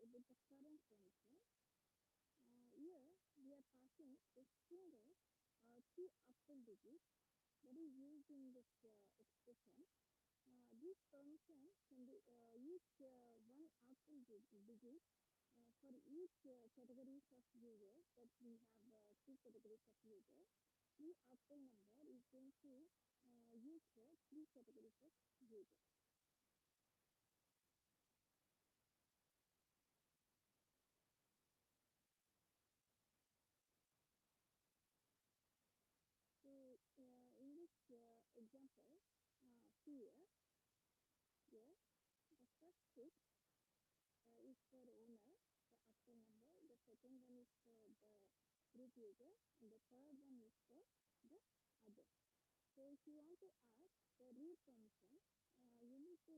with the current permission. Here we are passing a single two octal digits that is used in this expression. This permission can be each one octal digit for each categories of users that we have two categories of users. The octal number is going to use for three categories of users. So in this example, here, the first six is for owner, the octal number. The second one is for the group user, and the third one is for the other. So if you want to ask the read permission, you need to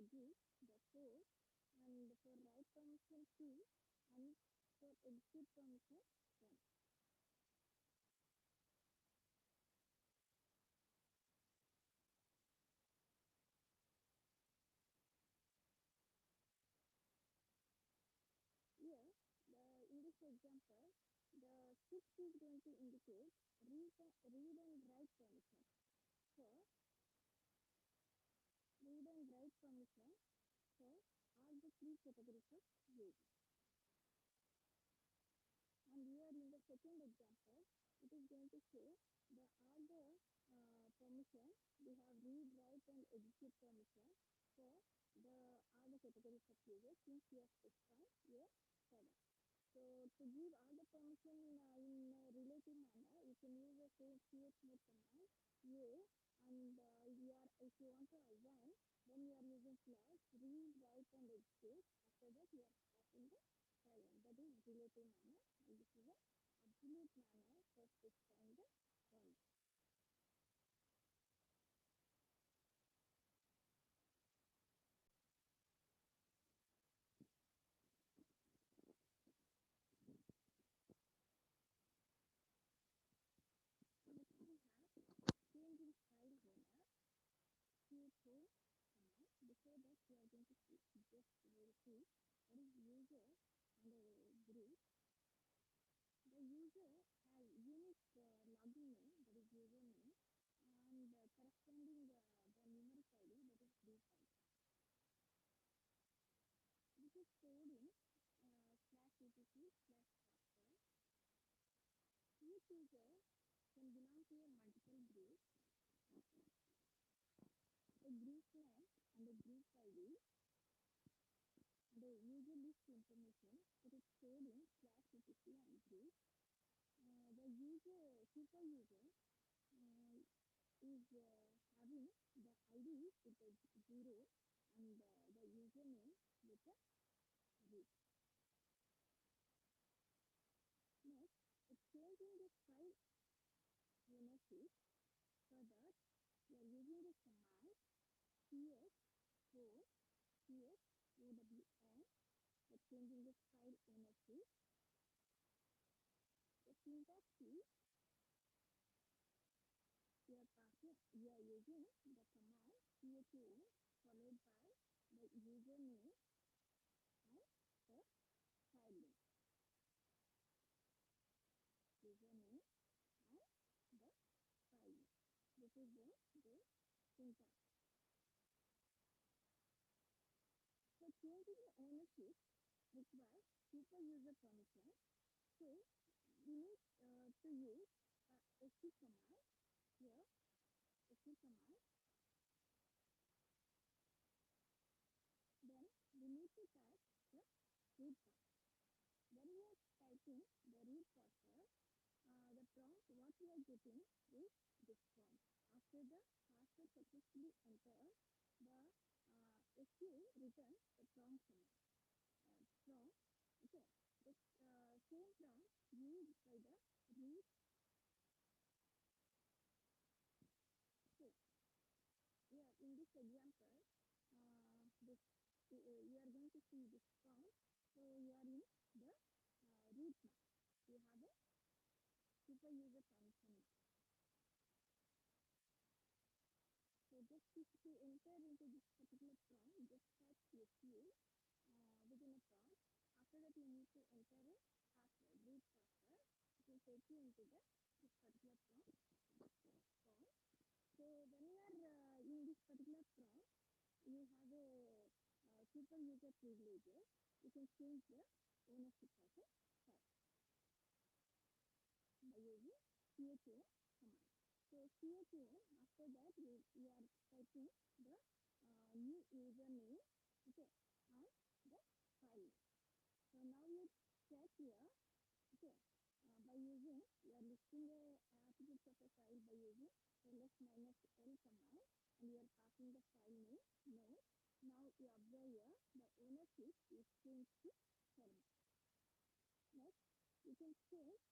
give the 4, and for write permission 2, and for exit permission 1. Here, in this example, the 6 is going to indicate read and write permission. So, read and write permission for all the three categories of use. And here in the second example, it is going to show the all the permission. We have read, write, and execute permission for the all the categories of users since we have specified here 7. So to give all the permission in a relative manner, you can use the same chmod command a, and if you want to assign, then you are using slash read, write, and execute. After that, you are passing the silent. That is relative manner, and this is a absolute manner for specifying the point. Next we have changing file owner, q4 command. Before that, we are going to see just very quick what is user and the group. The user has unique login name, that is username, and corresponding the numeric ID, that is group ID. This is stored in /etc/password. Each user can belong to a multiple group, a group name and a group ID. The user list information, it is stored in /etc and group. The super user is having the ID with the 0 and the username with the root. Next, changing the file ownership. For that, we are using the command ps4 psown for changing the file ownership. The syntax is we are using the command chown followed by the username and the file name. Username and the file name. This is the syntax. So changing the ownership requires super user permission. So we need to use SC command here. SC command. Then we need to type the root password. When we are typing the root password, the prompt what we are getting is this prompt. After the password successfully entered, the SQ returns the prompt command. Prompt, okay, the same prompt used by the root. So here in this example, this you are going to see this prompt. So you are in the root now. You have a super user permission. So just to enter into this particular prompt, just type SQ within a prompt. after that you need to enter a password, root password. It will take you into this particular prompt. So when you are in this particular prompt, you have a super user privileges. You can change the ownership of a file by using chown command. So chown, after that you are typing the new username, okay, and the file. So now you check here, okay, by using, you are listing the attributes of a file by using ls minus l command, and you are passing the file name, no. Now you observe here, the ownership is changed to server. Next, you can change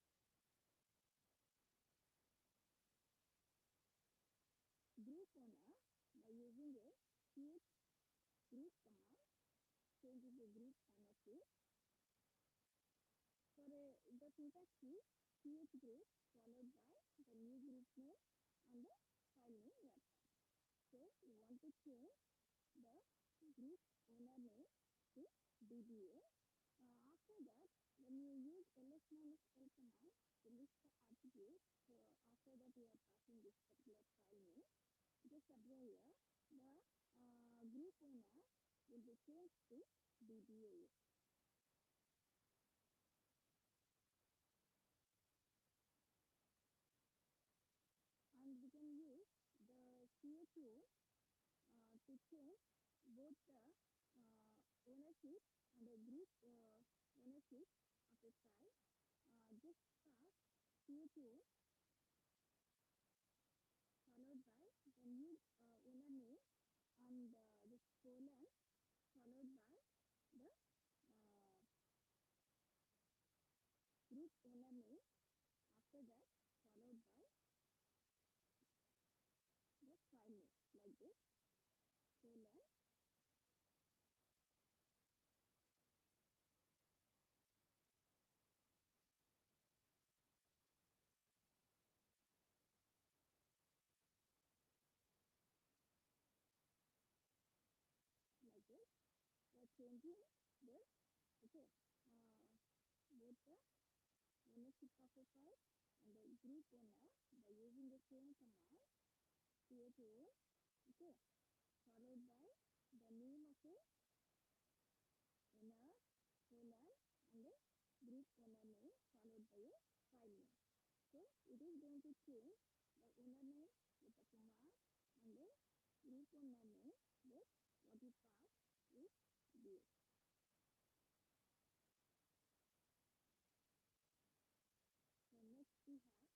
group owner by using a ch group command, changes the group ownership. For the syntax is ch group followed by the new group name and the file name you are passing. So you want to change the group owner name to DBA. After that, when you use ls minus l command to list the attributes, so after that you are passing this particular file name. Just observe here, the group owner will be changed to DBA. And we can use the chown to change both the ownership and the group ownership of a file. Just pass chown followed by the new owner name and this colon followed by the group owner name. After that, followed by the file name, like this, colon. Like this, we are changing this, okay, both the ownership of a file and the group owner by using the same command, chown, okay, followed by the name of a owner, colon, and a group owner name followed by a file name. So it is going to change the owner name with a comma and the group owner name with what you pass is this. So next we have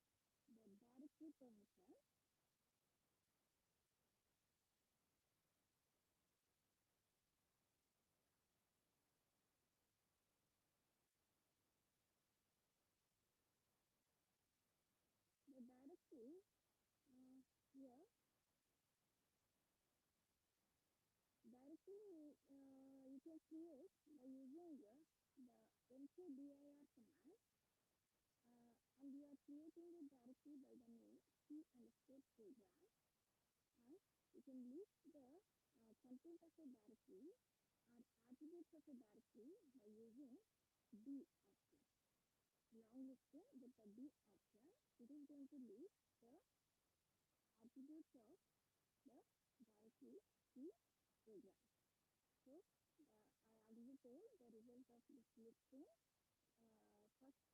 the directory permission. The directory here, directory you can create by using the mkdir command, and you are creating the directory by the name c underscore program, and you can list the content of a directory or attributes of a directory by using D option. Long listing with the D option, it is going to list the attributes of the directory C program. So I already told the result of this listing.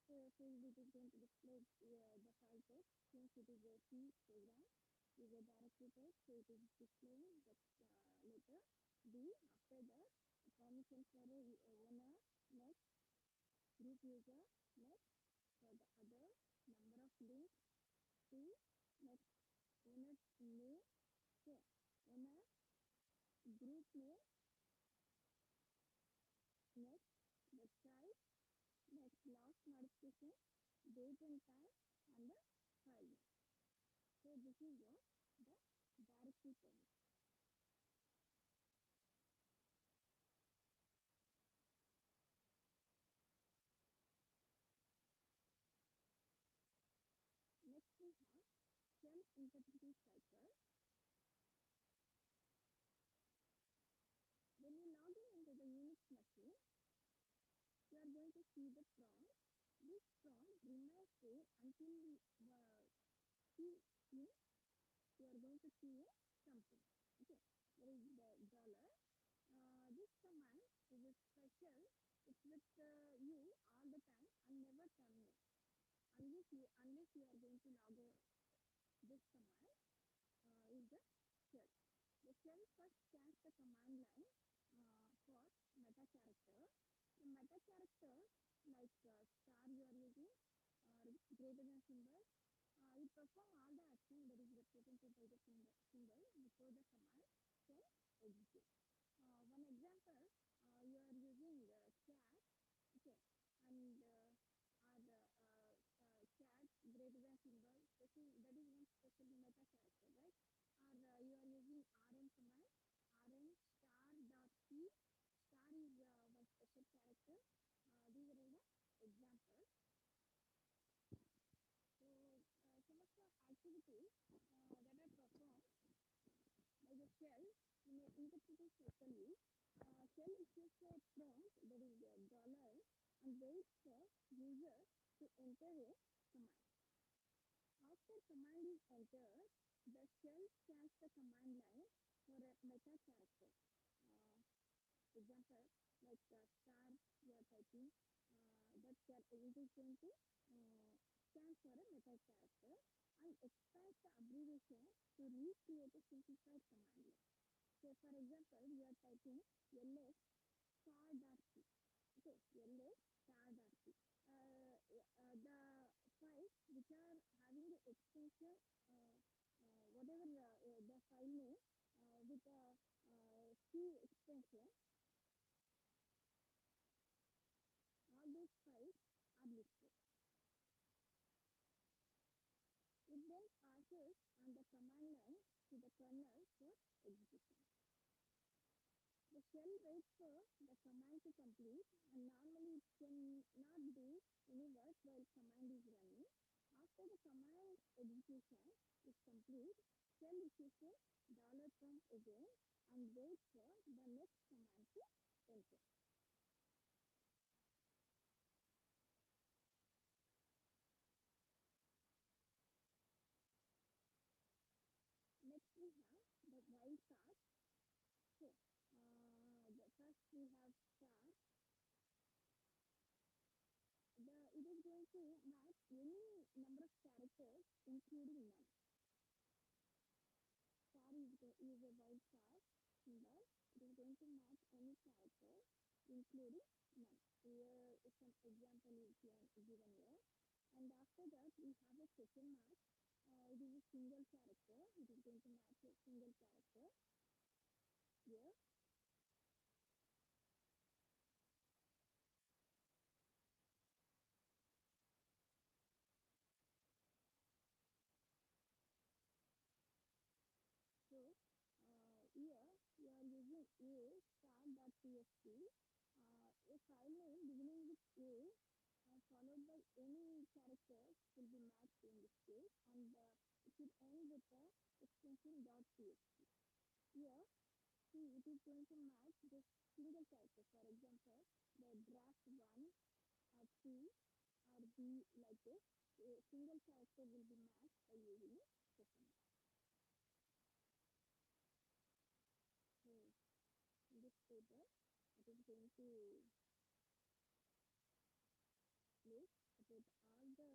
First field it is going to display the file type, since it is a C program, is a directory type, so it is displaying the letter D. After that, permission for a owner, next group user, next for the other number of links, to next owner name, okay, owner group name, next the type, next last modification, date and time, and the file name. So this is what the directory permission. Next we have shell interpreting cycle. When you log in into the Unix machine, you are are going to see the prompt. This prompt remains there until see in you are going to see something. Okay, there is the dollar. This command is a special. It's with you all the time and never terminate unless you are going to log out. This command is the shell. The shell first scans the command line for meta character. The meta character like star you are using or greater than symbol. It perform all the action that is represented by the symbol before the command shell executes. One example, you are using cat, okay, and or cat greater than symbol. That is one special meta character, right? Or you are using rm command, rm star dot c. Star is one special character. These are all the examples. So some of the activities that are performed by the shell in an interpreting cycle is shell issues a prompt that is a dollar and waits for user to enter a command. After command is entered, the shell scans the command line for a meta character. Uh, Example like star you are typing, that it is going to scan for a meta character and expands the abbreviation to recreate a simplified command line. So for example, you are typing ls star dot c. Okay, ls star dot c. The files which are having the extension, whatever the file name with the c extension, all those files are listed. It then passes on the command line to the kernel for execution. The shell waits for the command to complete, and normally it cannot do any work while command is running. After the command execution is complete, shell issues a dollar prompt again and waits for the next command to enter. Next we have the wildcard. So the first we have star. It is going to match any number of characters including none. Star is a wild card symbol. It is going to match any character including none. Here some example is given here. And after that we have a question mark. It is a single character. It is going to match a single character here. So here you are using a star.txt, a file name beginning with a followed by any characters will be matched in this case, and it should end with the extension .txt. Here, see, it is going to match the single character. For example, the draft 1 or 2 or B like this. A single character will be matched by using question mark. So in this paper, it is going to list about all the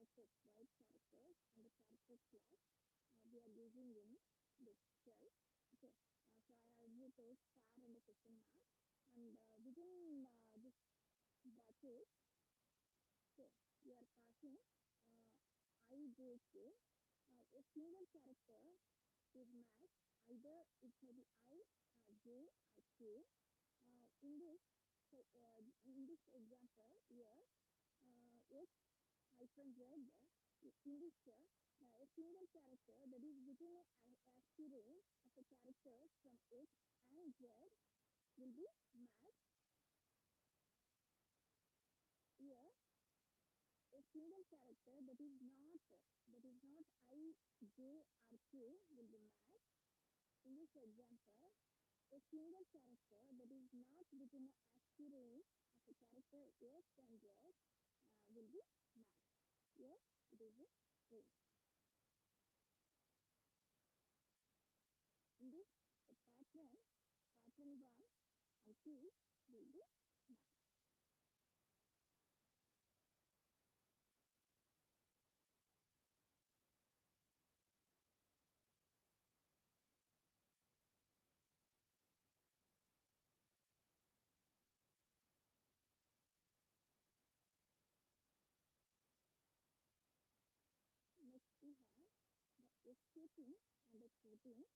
characters, right characters and the character class we are using in this shell. Okay, so I already told star and the question mark, and within this bracket, so we are passing uh, IJK. A single character is matched either it may be I, J, or K. In this example here, X hyphen Z, in this a single character that is within a ASCII range of a character from X and Z will be matched. Here, a single character that is not I, J, or K will be matched. In this example, a single character that is not within a ASCII range of a character S and Z will be matched. Here it is a string. In this pattern 1 and 2 will be matched. Next we have the escaping and the quoting.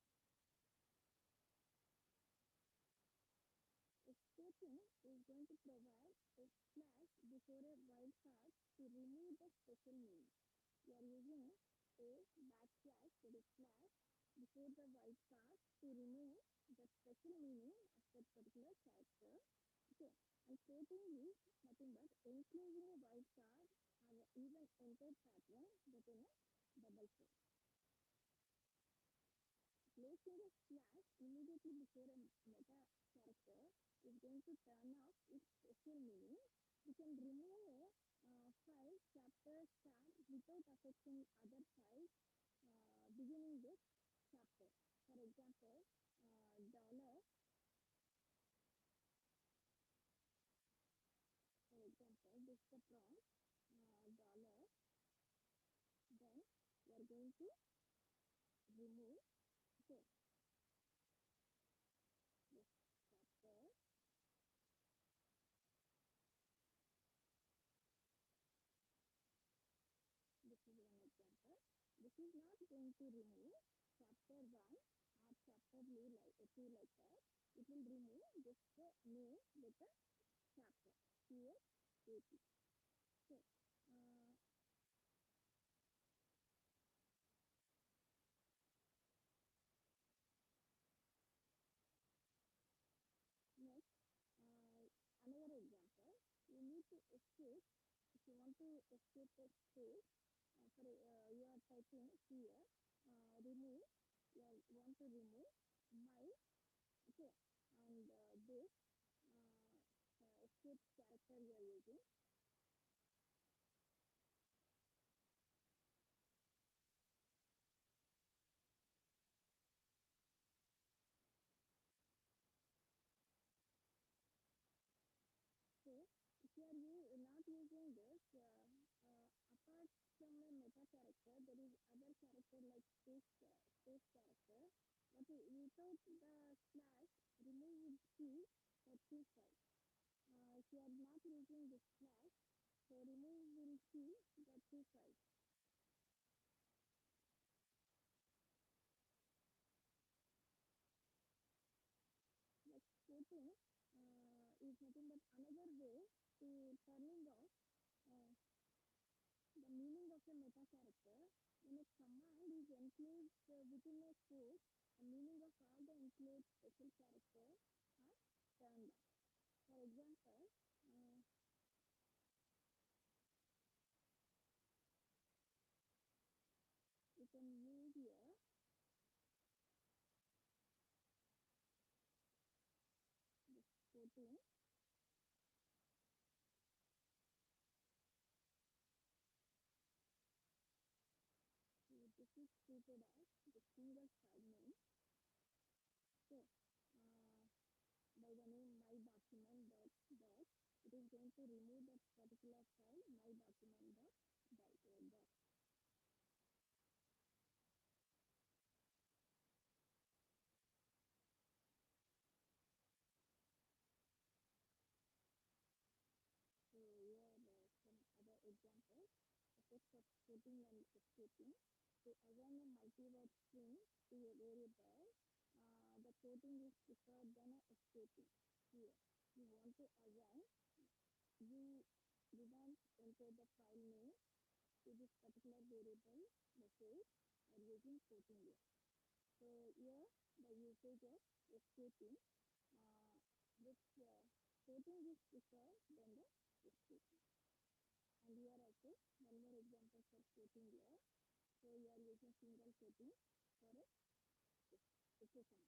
Escaping is going to provide a slash before a wildcard to remove the special meaning. We are using a backslash, that is slash, before the wildcard to remove the special meaning of that particular character. Okay, and quoting is nothing but enclosing a wildcard or even entered pattern within a double quote. Placing a slash immediately before a meta character is going to turn off its special meaning. We can remove a file, chapter, star without affecting other files beginning this chapter. For example, dollar, for example, this is the prompt, dollar, then we are going to remove, okay, this chapter. This is one example. This is not going to remove chapter 1 or chapter 2 like that. It will remove just the name with the chapter. Here, AP. So, next, another example. You need to escape. If you want to escape a space, you are typing here, remove. Want to remove my, okay, and this escape character you are using. So if you are not using this, apart from a meta character, there is other character like space character. But without the slash, remove key for two sides. If you are not using this slash, so remove will key the two sides. Like quoting is nothing but another way to turning off uh, the meaning of a meta character. When a command is enclosed within a quote, the meaning of all the enclosed special characters are turned off. For example, you can use here this quoting. So this is treated as the single fragment. So by the name my document dot, it is going to remove that particular file my document dot. So here some other examples, effects of quoting and escaping. To assign a multi-word string to a variable, the quoting is preferred than a escaping. Here, you want to assign, you didn't enter the file name to this particular variable message or using quoting here. So here, the usage of escaping, which quoting is preferred than the escaping. And here also one more example for quoting here. So you are using single quoting for a equation.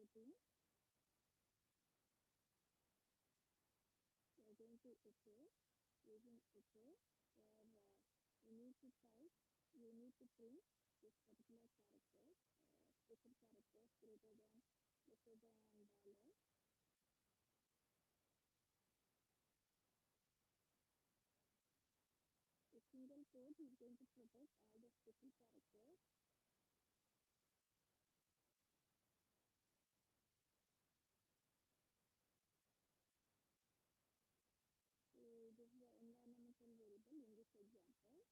13. We are going to echo, using echo, where you need to type, you need to print this particular character, special characters greater than, lesser than dollar. A single code is going to protect all the special characters. So this is the environmental variable in this example.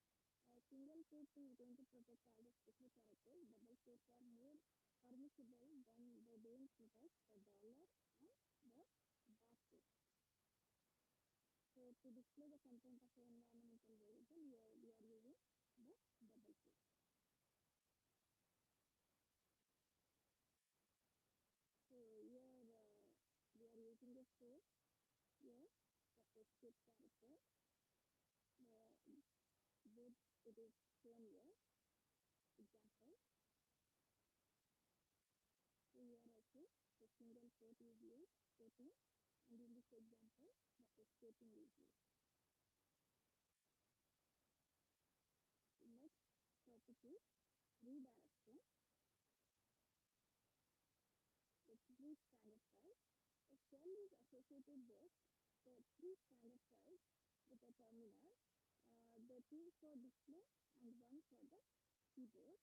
A single quote is going to protect all the special characters. Double quotes are more permissible than the don't protect the dollar and the basket. So to display the content of the environmental variable, we are using the double quote. So here we are using the source. Here the escape character. Both it is shown here. Example. So here also the single quote is used, quoting, and in this example the escaping is used. Next topic is redirection. It's three standard files. A shell is associated with the three standard files with a terminal. The two for display and one for the keyboard.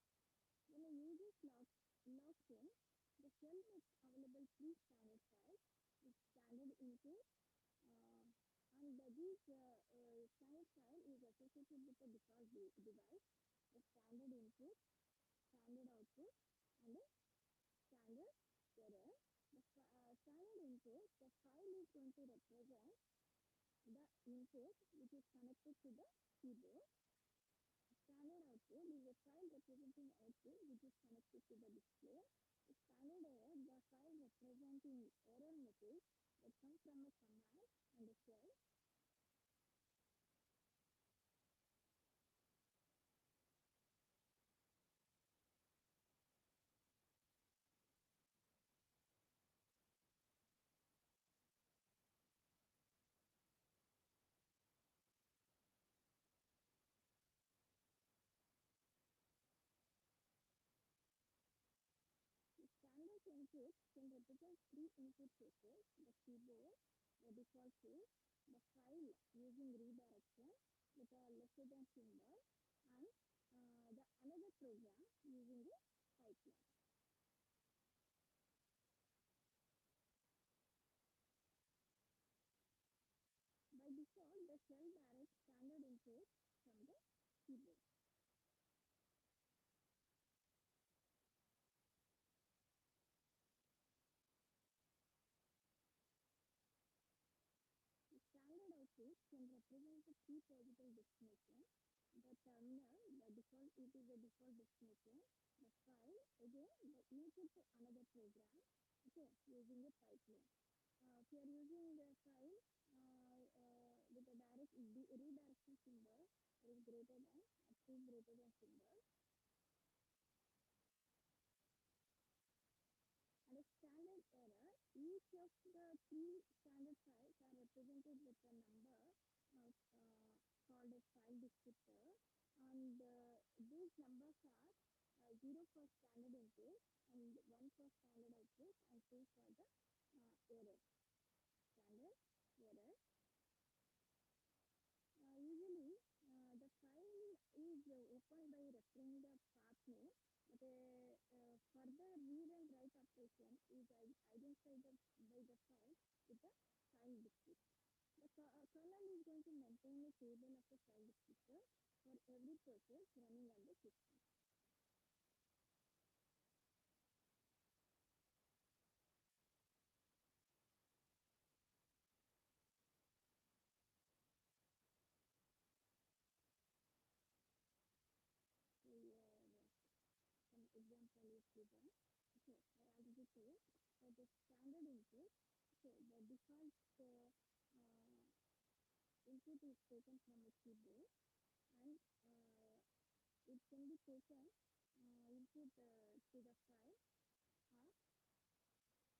When a user logs in, the shell makes available three standard files with standard input, uh, and these standard file is associated with the default device, the standard input, standard output, and a standard error. The standard input, the file is going to represent the input which is connected to the keyboard. Standard output is a file representing output which is connected to the display. The standard error, the file representing error message that comes from a command and a shell. The standard input can represent three input sources: the keyboard, the default source, the file using redirection with a lesser than symbol, and the another program using a pipeline. By default, the shell directs standard input from the keyboard. The standard output can represent the key possible destination. The terminal, the default, it is the default destination. The file, again, the input to another program, okay, using a pipeline. If you are using the file with a direct redirection symbol, that is greater than, two greater than symbol, and a standard error, each of the three standard files are represented with a number called a file descriptor, and these numbers are 0 for standard input, and 1 for standard output, and 2 for the error. Standard error. Usually, the file is opened by referring the path name, but a further read and write operation is identified by the file with the file descriptor. The kernel is going to maintain a table of the file descriptor for every process running on the system. So, some example is given. Okay, I already told that the standard input, okay, the default input is taken from a keyboard, and it can be taken input to the file, or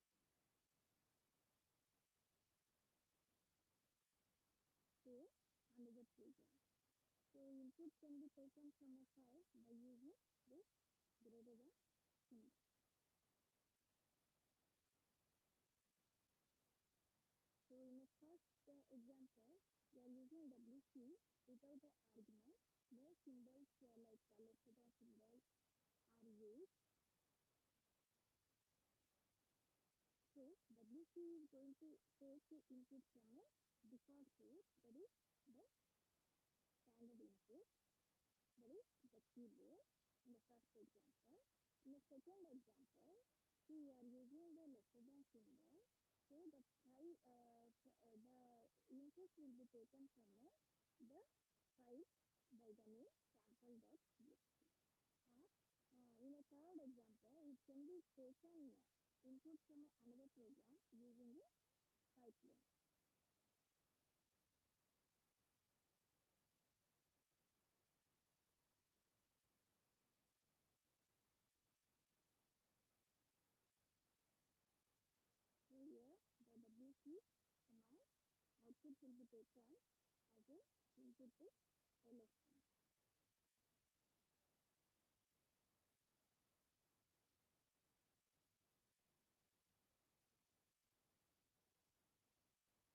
program. So input can be taken from a file by using this greater than symbol. So in the first example, we are using WC without the argument. No symbols like less symbols are used. So WC is going to take the input from a default port, that is the standard input, that is the keyboard in the first example. In the second example, we are using the lesser than symbol. So the input will be taken from the file by the name sample.txt. Or in a third example, it can be taken input from another program using a pipeline. So here the WC command output will be taken as a input to LSM.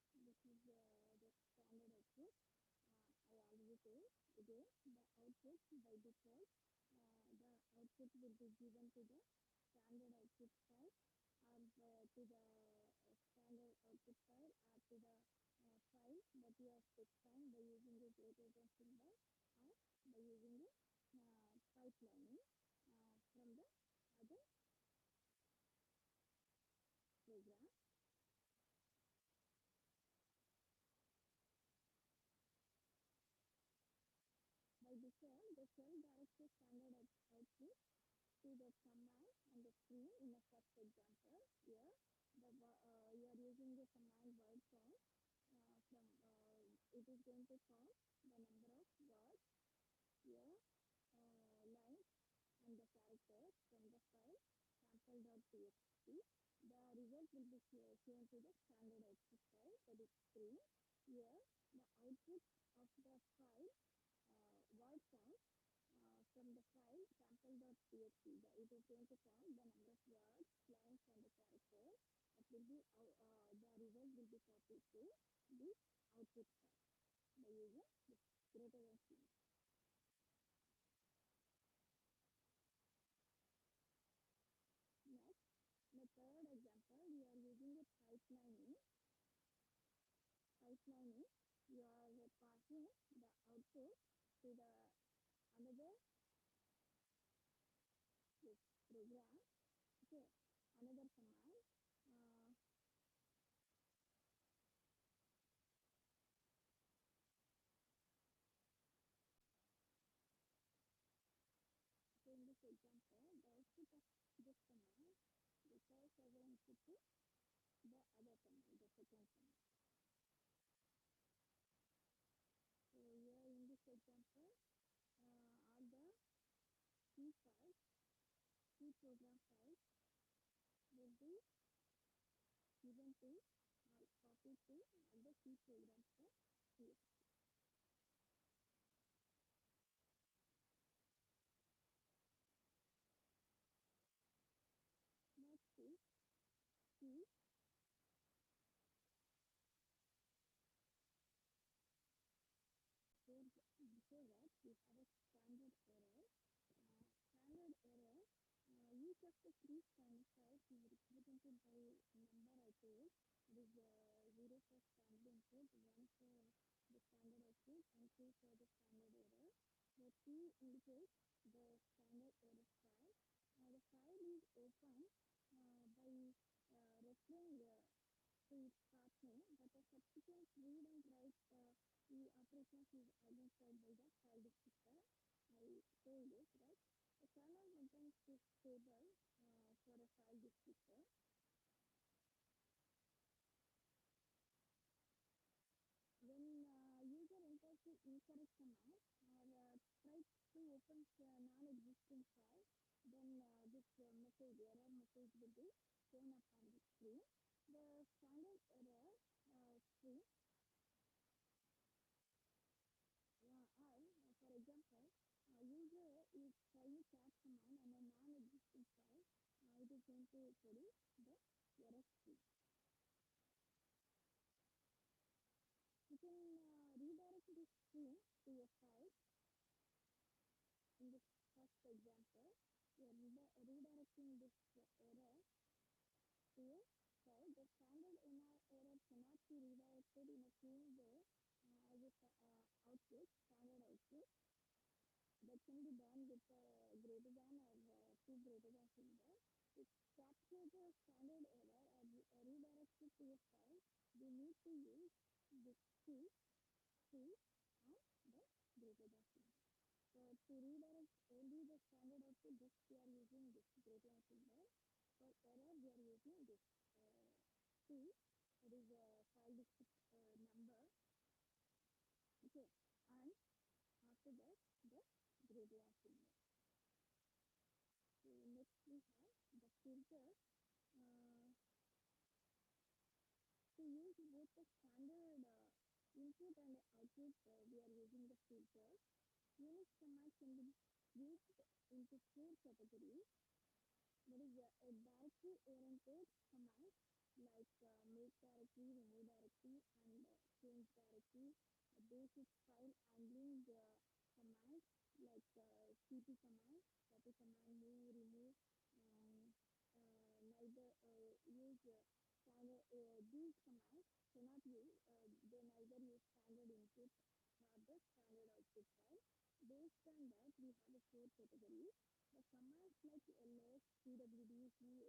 This is the standard output. I already told again the output by default. The output will be given to the standard output file or to the standard output file or to the file that you are specifying by using the greater than symbol or by using the pipelining from the other program. By default, the shell directs the standard output to the command on the screen in the first example. Here, you are using the command word count it is going to count the number of words here, lines and the characters from the file sample.txt. The result will be shown to the standard output file, that is screen. Here, the output of the file word count from the file sample.txt. It is going to count the number of words, lines, and the characters. That will be the result will be copied to the output file by using this greater than symbol. Next, the third example, we are using a pipelining. Pipelining, you are passing the output to the another this program. Okay, another command. So in this example, the output of this command requires as an input to the other command, the second command. So here in this example, all the C files, C program files will be given to or copied to all the C programs for here. Next is C. Before that, we have a standard error. Standard error, each of the three standard files is represented by a number I told. It is 0 for standard input, 1 for the standard output, and 2 for the standard error. The P indicates the standard error file. The file is opened by referring to its path name, but the subsequent read and write the operations is identified by the file descriptor. I told it, right? The kernel maintains this table for a file descriptor. When user enters the incorrect command or tries to open non-existing file, then this error message will be shown up on the screen. The standard error string is trying cat command on a non-existing file, it is going to produce the error string. You can redirect this string to a file. In this first example, we are redirecting this error to a file. The standard error cannot be redirected in a same way as a output, standard output. That can be done with greater than or two greater than symbol. To capture the standard error or redirect it to a file, we need to use this key and the greater than symbol. So to redirect only the standard output, just we are using this greater than symbol. For error, we are using this key, that is a file descriptor number. Okay, and after that, the greater than symbol. So next we have the filter. To use both the standard input and output, we are using the filter. Unix command can be grouped into four categories. There is a directory oriented command like make directory, remove directory, and change directory. A basic file handling commands like cp command, copy command, move, remove. Um, Neither use standard. These commands cannot use. They neither use standard input nor the standard output file. Based on that, we have a four categories. The commands like ls, pwd,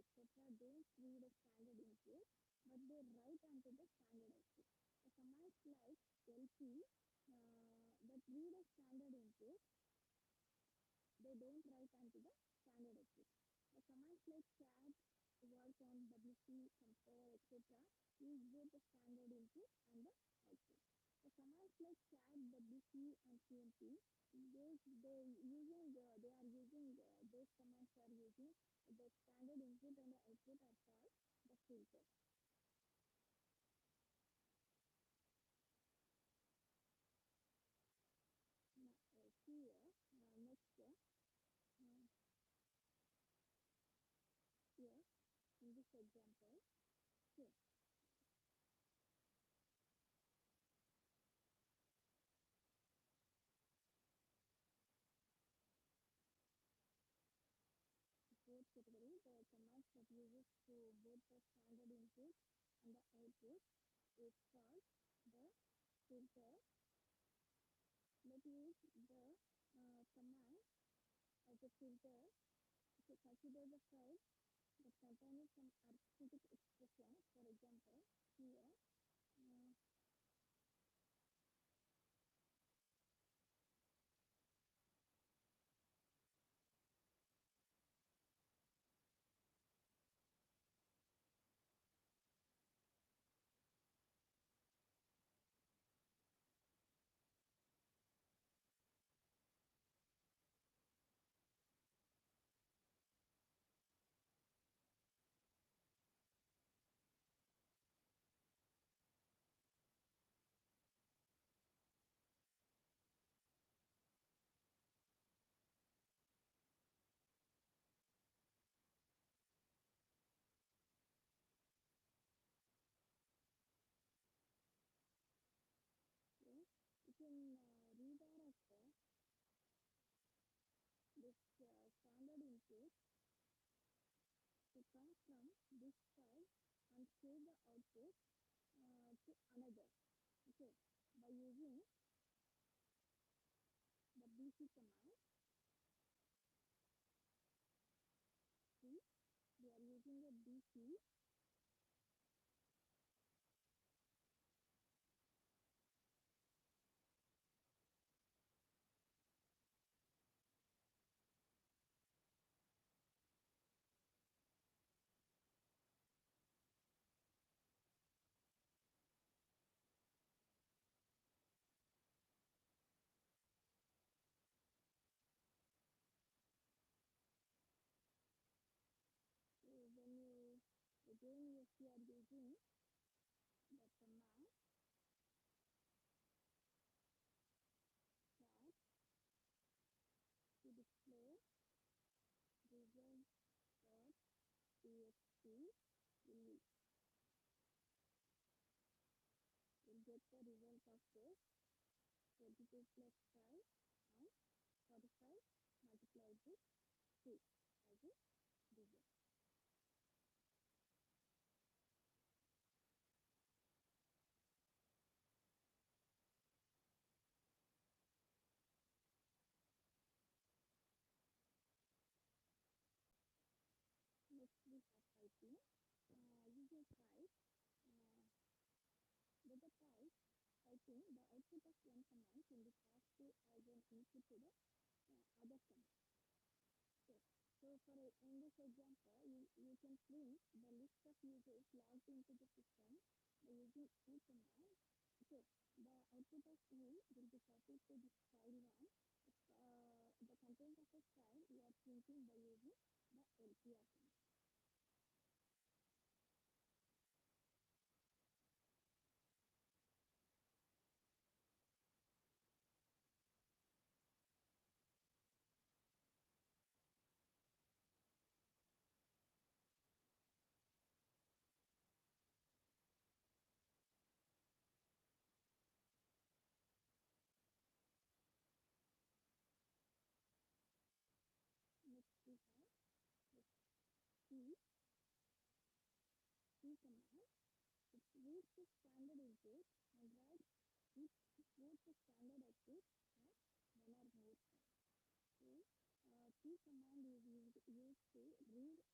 etc. don't read a standard input, but they write onto the standard output. The commands like lp that read a standard input, they don't write onto the standard output. The commands like cat, work on wc, compare, etc. use both the standard input and the output. The commands like cat, wc, and cmp, they are using those commands are using the standard input and the output are called the filters. Now, here next here in this example, here fourth category, the commands that uses to both the standard input and the output is called the filter. Let's use the command as a filter to consider the file that contains some arithmetic expression. For example, here uh, okay, you can redirect this standard input to come from this file and save the output to another. Okay, by using the bc command. See, we are using a bc. So when you again if you are using the command cat to display get the result of this 22 plus 5 and 45 multiplied with 2 as a result. Next we have typing. You will type uh, with the typing the output of one command can be passed to as an input to the other command. Okay. So for in this example, you can print the list of users logged into the system by using E command. Okay. The output of E will be copied to this file one. The content of a file we are printing by using the LPR command. Next we have the E, E command. It reads the standard input and writes each both the standard output and one or more times. So P command is used to read the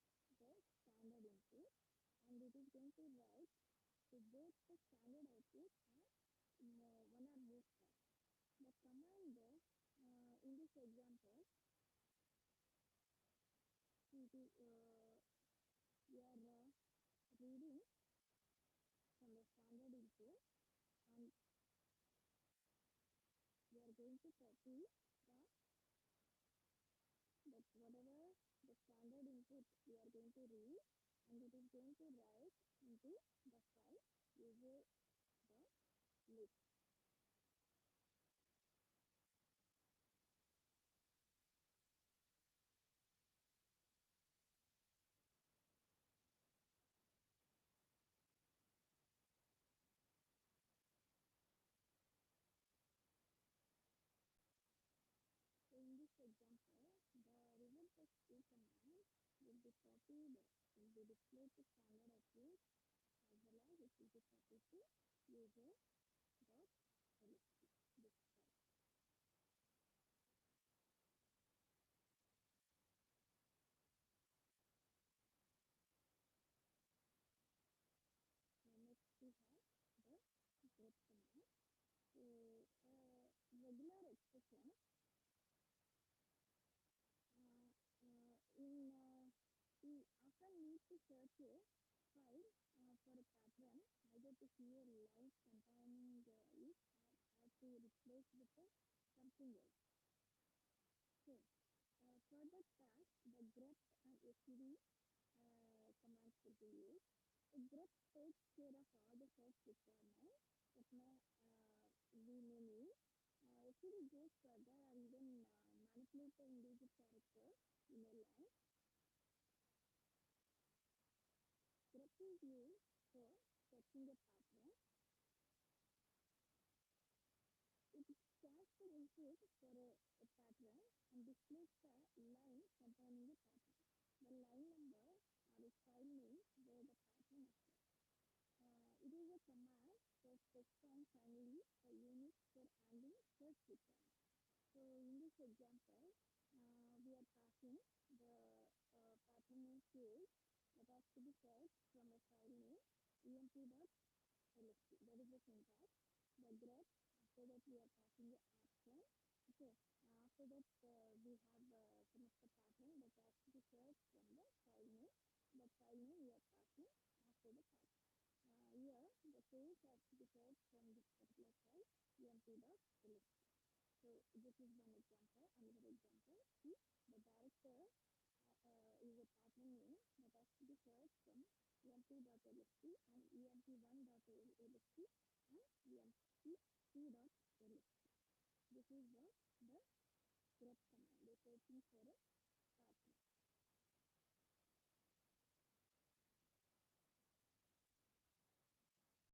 standard input and it is going to write to both the standard output and one or more times. The command in this example, we are reading from the standard input and we are going to copy that whatever the standard input we are going to read and it is going to write into the file using the list. So in this example, the result of two commands will be copied, will be displayed to standard output as well as it will be copied to user.lst, this file. Next we have the get command. So regular expression we often need to search a file for a pattern, either to see a line containing it or to replace with something else. So, for that task, the grep and std commands will be used. A grep takes care of all the search requirements that we may need. Std goes further and even manipulate the individual character in a line. Grep is used for searching a pattern. It scans the input for a pattern and displays the line containing the pattern. The line number or a file name where the pattern occurs. It is a command for specifying finally the units for handling search requirements. So in this example, we are passing the pattern name field that has to be searched from a file name emp.lst. That is the syntax. The grep, after that we are passing the option. Okay. After that we have some of the pattern that has to be searched from the file name. The file name we are passing after the pattern. Here the field has to be searched from this particular file emp.lst. So this is one example. Another example is the director is a pattern name that has to be searched from emp.lst and emp1.lst and emp2.lst. This is the grep command. We're searching for a